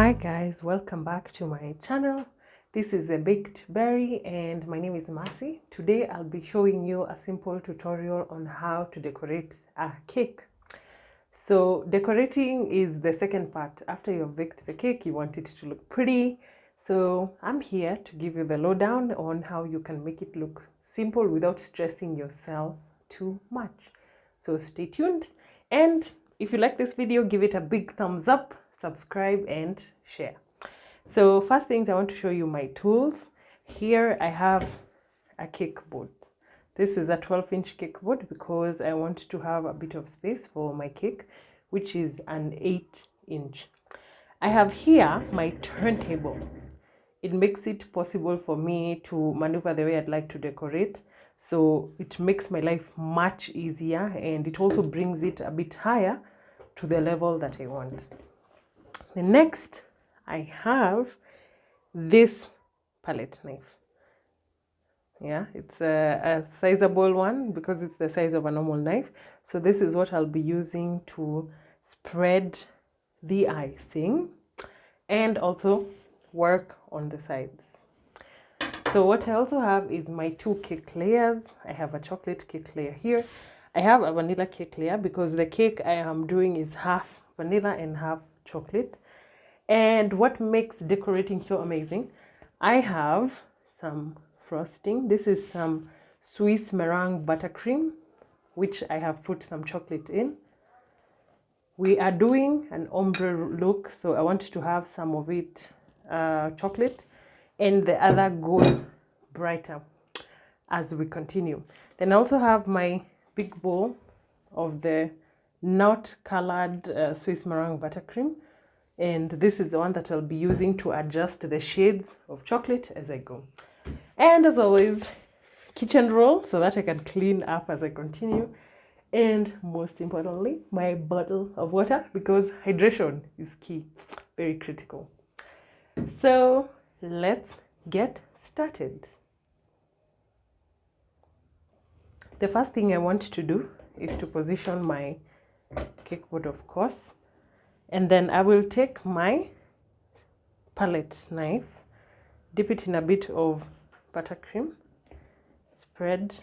Hi guys, welcome back to my channel. This is a baked berry and my name is Mercy. Today I'll be showing you a simple tutorial on how to decorate a cake. So decorating is the second part. After you've baked the cake, you want it to look pretty. So I'm here to give you the lowdown on how you can make it look simple without stressing yourself too much. So stay tuned, and if you like this video, give it a big thumbs up, subscribe and share. So first things, I want to show you my tools. Here I have a cake board. This is a 12-inch cake board because I want to have a bit of space for my cake, which is an 8-inch. I have here my turntable. It makes it possible for me to maneuver the way I'd like to decorate. So it makes my life much easier, and it also brings it a bit higher to the level that I want. The next, I have this palette knife. Yeah, it's a sizable one because it's the size of a normal knife. So this is what I'll be using to spread the icing and also work on the sides. So what I also have is my 2 cake layers. I have a chocolate cake layer here. I have a vanilla cake layer because the cake I am doing is half vanilla and half chocolate. And what makes decorating so amazing, I have some frosting. This is some Swiss meringue buttercream, which I have put some chocolate in. We are doing an ombre look, so I want to have some of it chocolate, and the other goes brighter as we continue. Then I also have my big bowl of the not colored Swiss meringue buttercream, and this is the one that I'll be using to adjust the shades of chocolate as I go. And as always, kitchen roll so that I can clean up as I continue, and most importantly, my bottle of water because hydration is key, very critical. So let's get started. The first thing I want to do is to position my cake board, of course, and then I will take my palette knife, dip it in a bit of buttercream, spread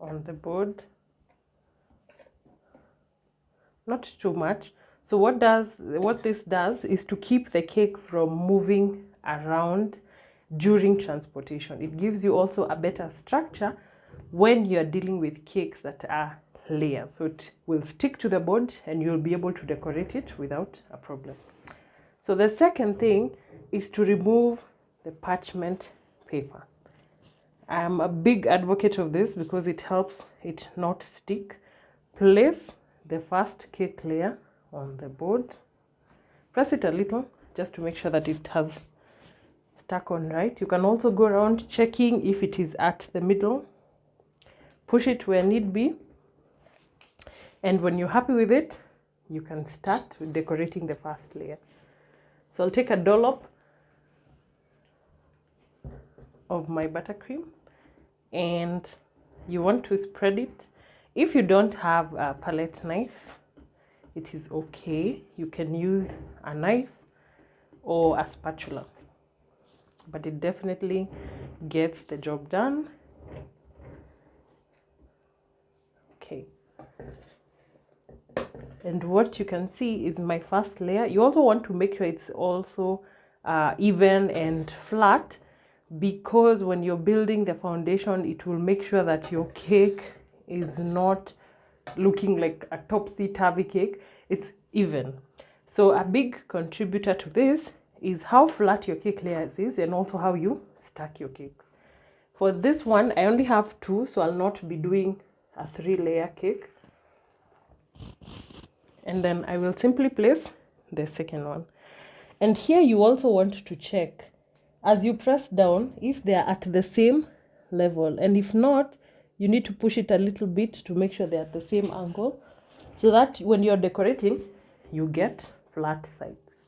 on the board, not too much. So what this does is to keep the cake from moving around during transportation. It gives you also a better structure when you're dealing with cakes that are layers. So it will stick to the board and you'll be able to decorate it without a problem. So the second thing is to remove the parchment paper. I'm a big advocate of this because it helps it not stick. Place the first cake layer on the board. Press it a little just to make sure that it has stuck on right. You can also go around checking if it is at the middle. Push it where need be. And when you're happy with it, you can start with decorating the first layer. So I'll take a dollop of my buttercream and you want to spread it. If you don't have a palette knife, it is okay. You can use a knife or a spatula, but it definitely gets the job done. Okay. And what you can see is my first layer. You also want to make sure it's also even and flat, because when you're building the foundation, it will make sure that your cake is not looking like a topsy-turvy cake. It's even. So a big contributor to this is how flat your cake layers is and also how you stack your cakes. For this one, I only have 2, so I'll not be doing a 3-layer cake. And then I will simply place the second one. And here you also want to check as you press down if they are at the same level, and if not, you need to push it a little bit to make sure they're at the same angle, so that when you're decorating, you get flat sides.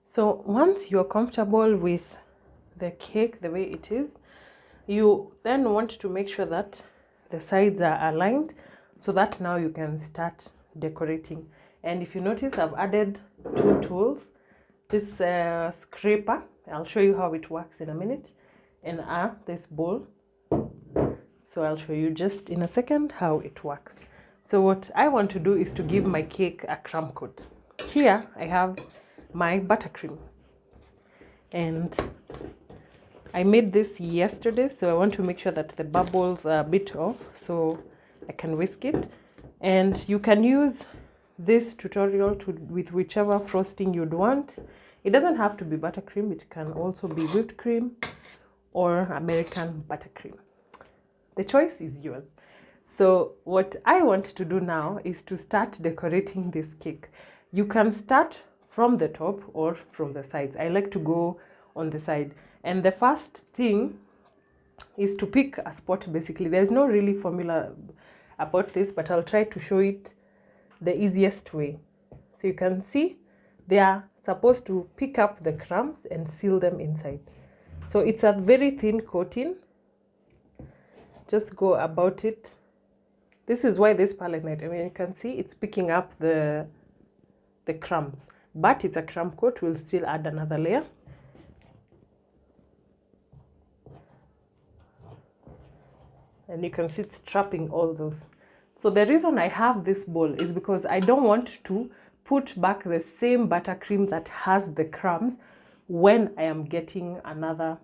So once you're comfortable with the cake the way it is, you then want to make sure that the sides are aligned so that now you can start decorating. And if you notice, I've added 2 tools. This scraper, I'll show you how it works in a minute, and this bowl. So I'll show you just in a second how it works. So what I want to do is to give my cake a crumb coat. Here I have my buttercream, and I made this yesterday, so I want to make sure that the bubbles are a bit off so I can whisk it. And you can use this tutorial with whichever frosting you'd want. It doesn't have to be buttercream, it can also be whipped cream or American buttercream. The choice is yours. So what I want to do now is to start decorating this cake. You can start from the top or from the sides. I like to go on the side. And the first thing is to pick a spot. Basically, there's no really formula about this, but I'll try to show it the easiest way. So you can see they are supposed to pick up the crumbs and seal them inside. So it's a very thin coating. Just go about it. This is why this palette knife, I mean, you can see it's picking up the crumbs, but it's a crumb coat. We'll still add another layer. And you can see it's trapping all those. So the reason I have this bowl is because I don't want to put back the same buttercream that has the crumbs when I am getting another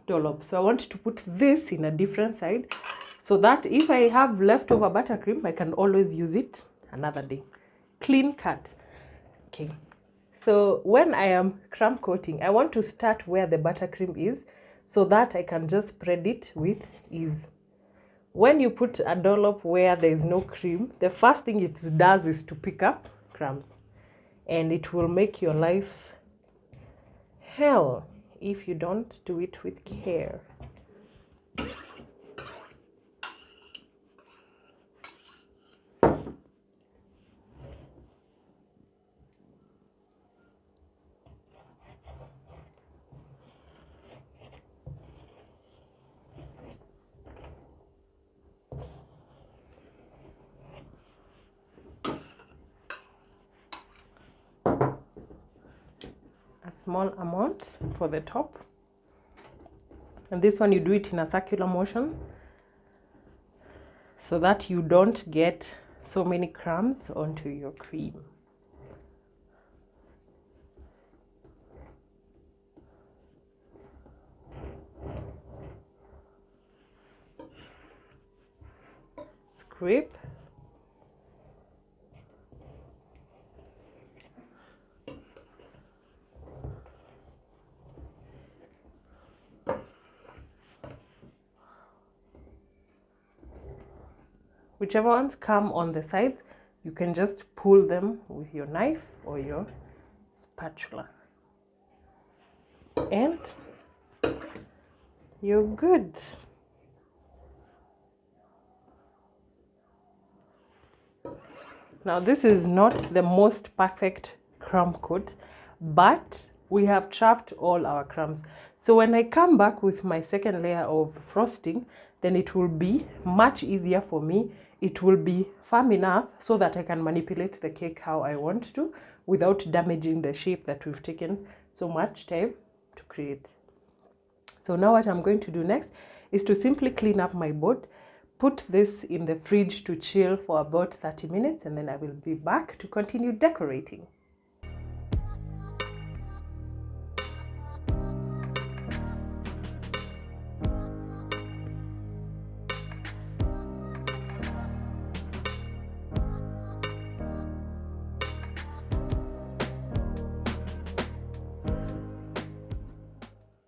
dollop. So I want to put this in a different side so that if I have leftover buttercream, I can always use it another day. Clean cut. Okay. So when I am crumb coating, I want to start where the buttercream is so that I can just spread it with ease. When you put a dollop where there is no cream, the first thing it does is to pick up crumbs, and it will make your life hell if you don't do it with care. Small amount for the top, and this one you do it in a circular motion so that you don't get so many crumbs onto your cream. Scrape. Whichever ones come on the sides, you can just pull them with your knife or your spatula. And you're good. Now this is not the most perfect crumb coat, but we have trapped all our crumbs. So when I come back with my second layer of frosting, then it will be much easier for me. It will be firm enough so that I can manipulate the cake how I want to without damaging the shape that we've taken so much time to create. So now what I'm going to do next is to simply clean up my board, put this in the fridge to chill for about 30 minutes, and then I will be back to continue decorating.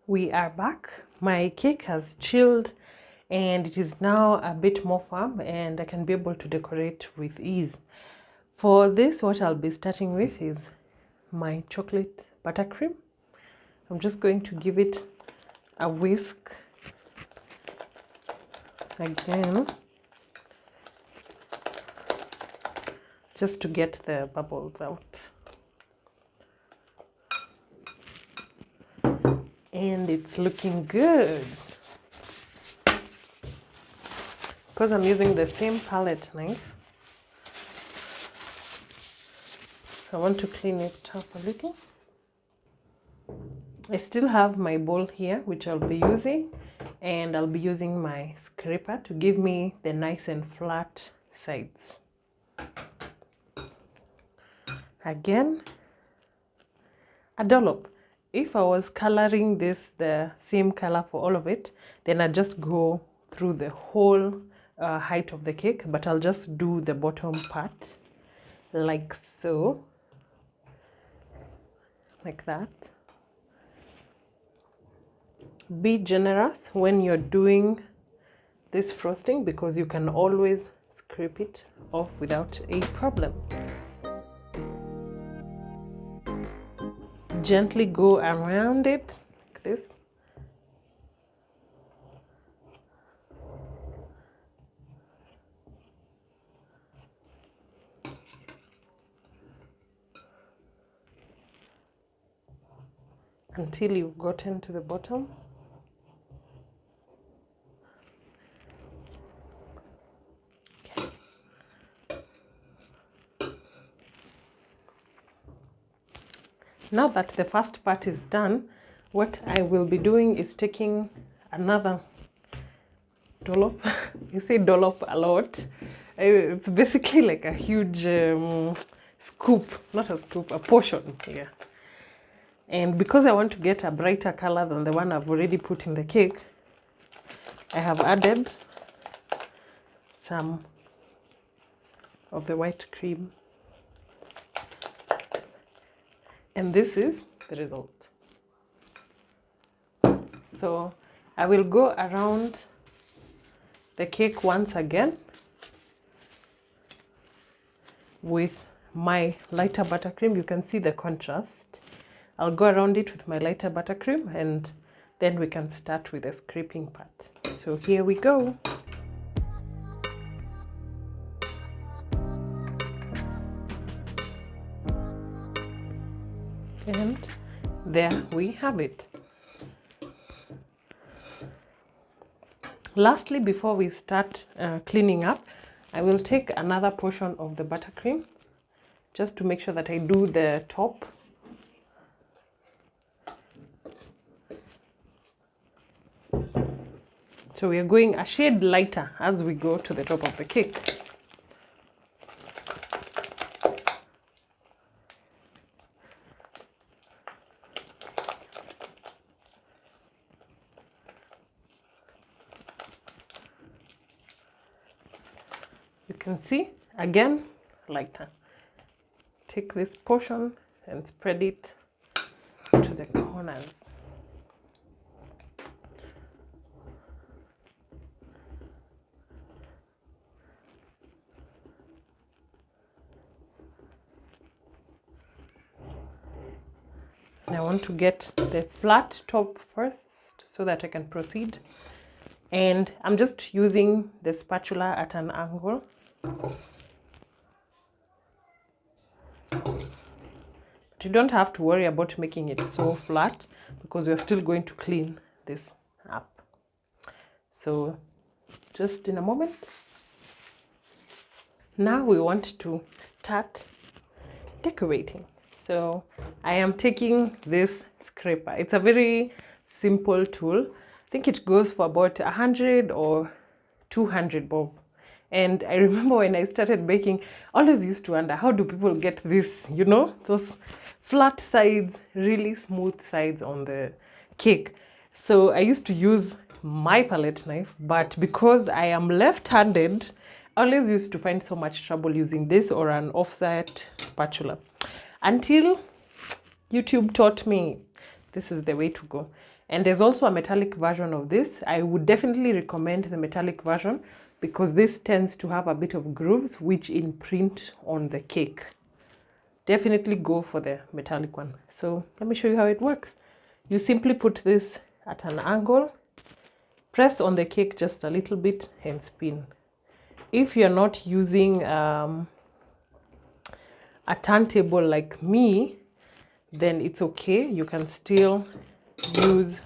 We are back. My cake has chilled and it is now a bit more firm, and I can be able to decorate with ease. For this, what I'll be starting with is my chocolate buttercream. I'm just going to give it a whisk again, just to get the bubbles out. And it's looking good. Because I'm using the same palette knife, I want to clean it up a little. I still have my bowl here, which I'll be using, and I'll be using my scraper to give me the nice and flat sides. Again, a dollop. If I was coloring this the same color for all of it, then I just go through the whole height of the cake, but I'll just do the bottom part like so, like that. Be generous when you're doing this frosting, because you can always scrape it off without a problem. Gently go around it like this. Until you've gotten to the bottom. Okay. Now that the first part is done, what I will be doing is taking another dollop. You say dollop a lot. It's basically like a huge scoop, not a scoop, a portion here. And because I want to get a brighter color than the one I've already put in the cake, I have added some of the white cream. And this is the result. So I will go around the cake once again with my lighter buttercream. You can see the contrast. I'll go around it with my lighter buttercream, and then we can start with the scraping part. So here we go. And there we have it. Lastly, before we start cleaning up, I will take another portion of the buttercream just to make sure that I do the top. So we are going a shade lighter as we go to the top of the cake. You can see, again, lighter. Take this portion and spread it to the corners. And I want to get the flat top first so that I can proceed. And I'm just using the spatula at an angle. But you don't have to worry about making it so flat, because you're still going to clean this up. So just in a moment. Now we want to start decorating. So I am taking this scraper. It's a very simple tool. I think it goes for about 100 or 200 bob. And I remember when I started baking, I always used to wonder, how do people get this, you know, those flat sides, really smooth sides on the cake. So I used to use my palette knife, but because I am left-handed, I always used to find so much trouble using this or an offset spatula. Until YouTube taught me this is the way to go. And there's also a metallic version of this. I would definitely recommend the metallic version, because this tends to have a bit of grooves which imprint on the cake. Definitely go for the metallic one. So let me show you how it works. You simply put this at an angle, press on the cake just a little bit and spin. If you're not using a turntable like me, then it's okay. You can still use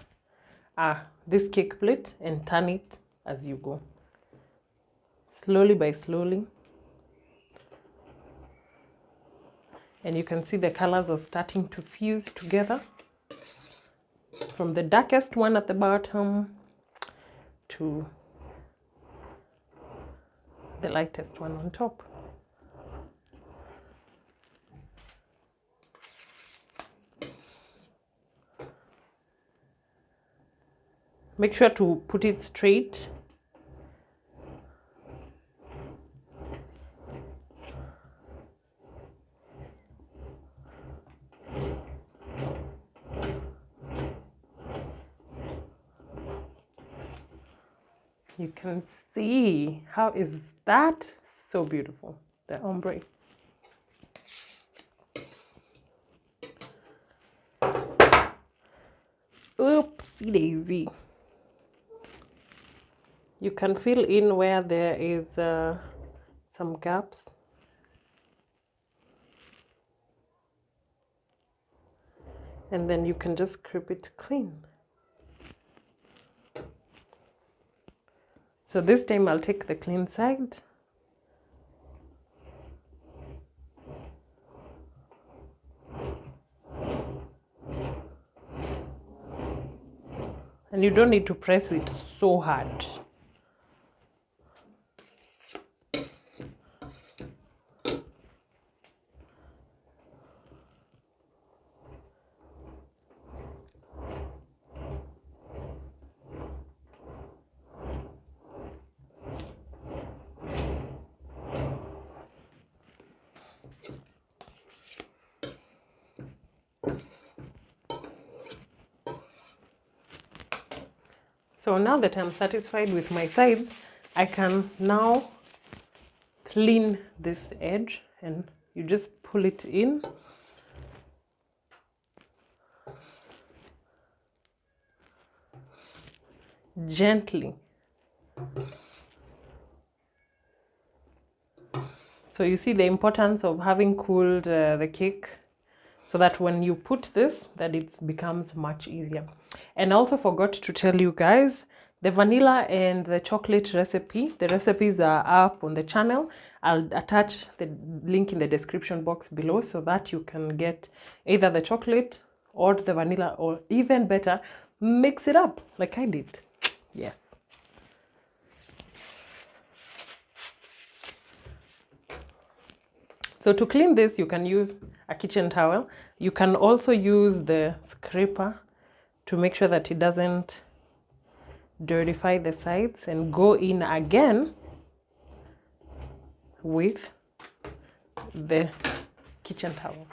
this cake plate and turn it as you go. Slowly by slowly. and you can see the colors are starting to fuse together, from the darkest one at the bottom to the lightest one on top. Make sure to put it straight. You can see, how is that so beautiful, the ombre. Oopsie daisy. You can fill in where there is some gaps. And then you can just scrape it clean. So this time I'll take the clean side. And you don't need to press it so hard. So now that I'm satisfied with my sides, I can now clean this edge, and you just pull it in. Gently. So you see the importance of having cooled the cake, so that when you put this, that it becomes much easier. And I also forgot to tell you guys, the vanilla and the chocolate recipe, the recipes are up on the channel. I'll attach the link in the description box below, so that you can get either the chocolate or the vanilla, or even better, mix it up like I did. Yes. So to clean this, you can use a kitchen towel. You can also use the scraper to make sure that it doesn't dirtify the sides, and go in again with the kitchen towel.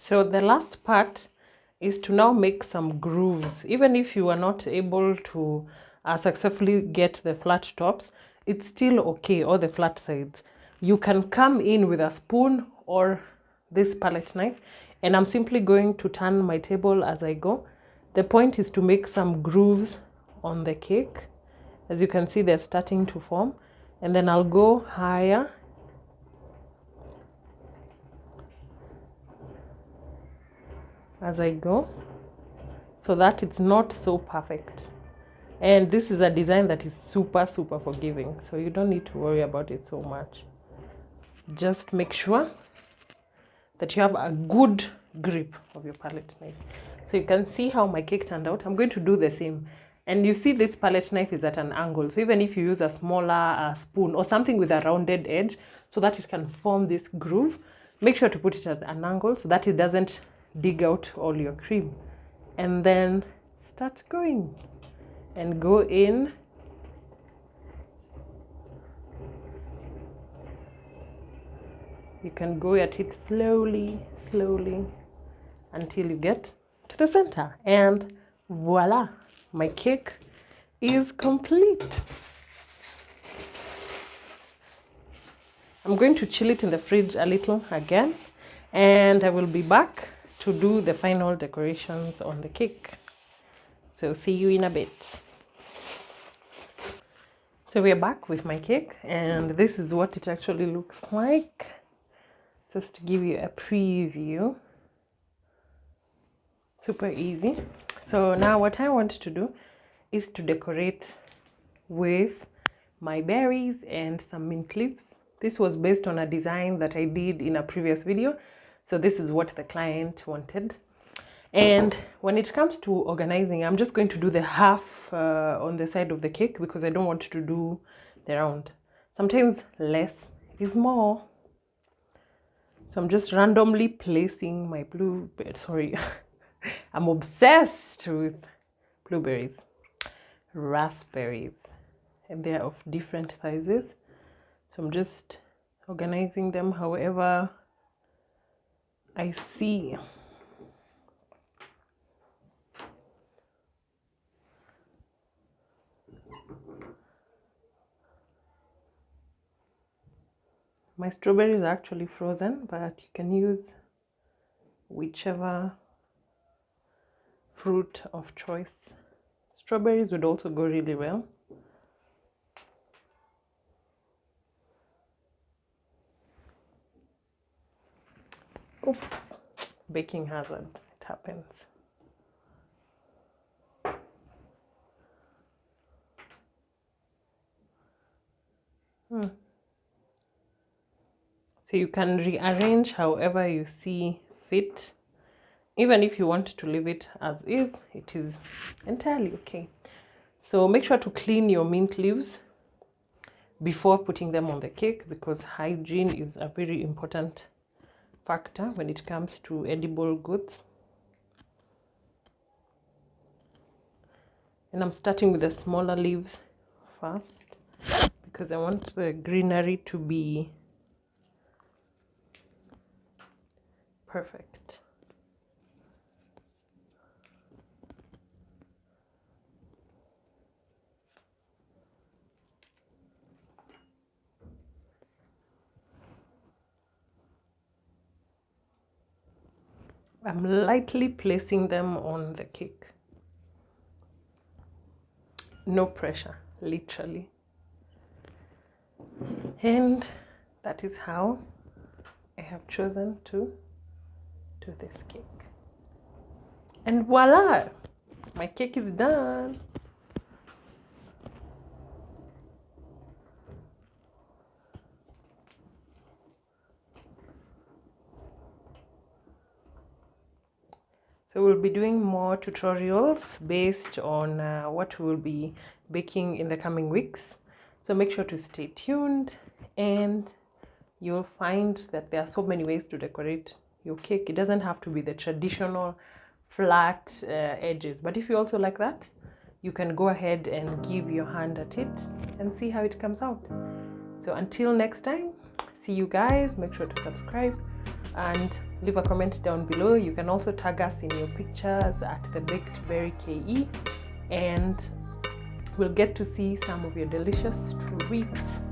So the last part is to now make some grooves. Even if you are not able to successfully get the flat tops, it's still okay, or the flat sides. You can come in with a spoon or this palette knife, and I'm simply going to turn my table as I go. The point is to make some grooves on the cake. As you can see, they're starting to form, and then I'll go higher as I go, so that it's not so perfect. And this is a design that is super forgiving, so you don't need to worry about it so much. Just make sure that you have a good grip of your palette knife. So you can see how my cake turned out. I'm going to do the same. And you see this palette knife is at an angle, so even if you use a smaller spoon or something with a rounded edge, so that it can form this groove, make sure to put it at an angle so that it doesn't dig out all your cream. And then start going and go in. You can go at it slowly until you get to the center. And voila, my cake is complete. I'm going to chill it in the fridge a little again, and I will be back to do the final decorations on the cake. So see you in a bit. So we're back with my cake, and this is what it actually looks like. Just to give you a preview. Super easy. So now what I want to do is to decorate with my berries and some mint leaves. This was based on a design that I did in a previous video. So this is what the client wanted. And when it comes to organizing, I'm just going to do the half on the side of the cake because I don't want to do the round. Sometimes less is more. So I'm just randomly placing my I'm obsessed with blueberries, raspberries, and they're of different sizes. So I'm just organizing them however I see. My strawberries are actually frozen, but you can use whichever fruit of choice. Strawberries would also go really well. Oops, baking hazard, it happens. So you can rearrange however you see fit. Even if you want to leave it as is, it is entirely okay. So make sure to clean your mint leaves before putting them on the cake, because hygiene is a very important factor when it comes to edible goods. And I'm starting with the smaller leaves first because I want the greenery to be perfect. I'm lightly placing them on the cake. No pressure, literally. And that is how I have chosen to do this cake. And voila! My cake is done. So we'll be doing more tutorials based on what we'll be baking in the coming weeks. So make sure to stay tuned, and you'll find that there are so many ways to decorate your cake. It doesn't have to be the traditional flat edges, but if you also like that, you can go ahead and give your hand at it and see how it comes out. So until next time, see you guys. Make sure to subscribe and leave a comment down below. You can also tag us in your pictures at the Baked Berry KE, and we'll get to see some of your delicious treats.